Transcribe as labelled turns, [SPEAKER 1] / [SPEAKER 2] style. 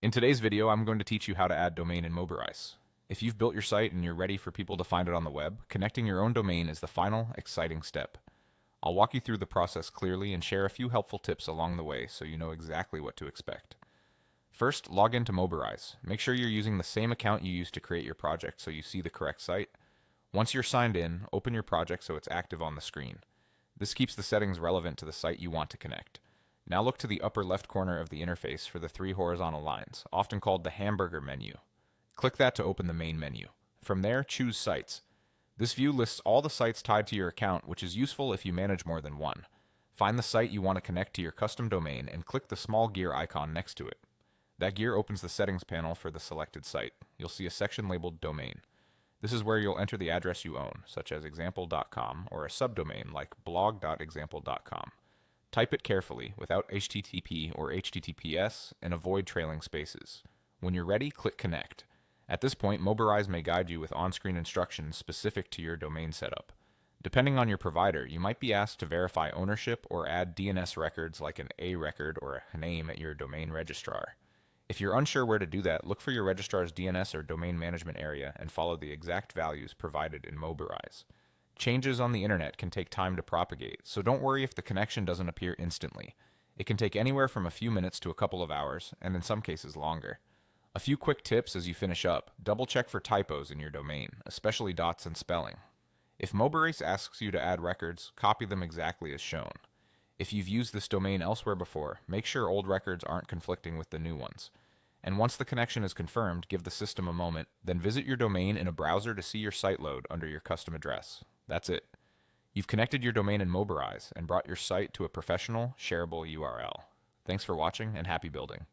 [SPEAKER 1] In today's video, I'm going to teach you how to add domain in Mobirise. If you've built your site and you're ready for people to find it on the web, connecting your own domain is the final, exciting step. I'll walk you through the process clearly and share a few helpful tips along the way so you know exactly what to expect. First, log into Mobirise. Make sure you're using the same account you used to create your project so you see the correct site. Once you're signed in, open your project so it's active on the screen. This keeps the settings relevant to the site you want to connect. Now look to the upper left corner of the interface for the three horizontal lines, often called the hamburger menu. Click that to open the main menu. From there, choose Sites. This view lists all the sites tied to your account, which is useful if you manage more than one. Find the site you want to connect to your custom domain and click the small gear icon next to it. That gear opens the settings panel for the selected site. You'll see a section labeled Domain. This is where you'll enter the address you own, such as example.com, or a subdomain like blog.example.com. Type it carefully, without HTTP or HTTPS, and avoid trailing spaces. When you're ready, click Connect. At this point, Mobirise may guide you with on-screen instructions specific to your domain setup. Depending on your provider, you might be asked to verify ownership or add DNS records like an A record or a name at your domain registrar. If you're unsure where to do that, look for your registrar's DNS or domain management area and follow the exact values provided in Mobirise. Changes on the internet can take time to propagate, so don't worry if the connection doesn't appear instantly. It can take anywhere from a few minutes to a couple of hours, and in some cases longer. A few quick tips as you finish up. Double check for typos in your domain, especially dots and spelling. If Mobirise asks you to add records, copy them exactly as shown. If you've used this domain elsewhere before, make sure old records aren't conflicting with the new ones. And once the connection is confirmed, give the system a moment, then visit your domain in a browser to see your site load under your custom address. That's it. You've connected your domain in Mobirise and brought your site to a professional, shareable URL. Thanks for watching and happy building.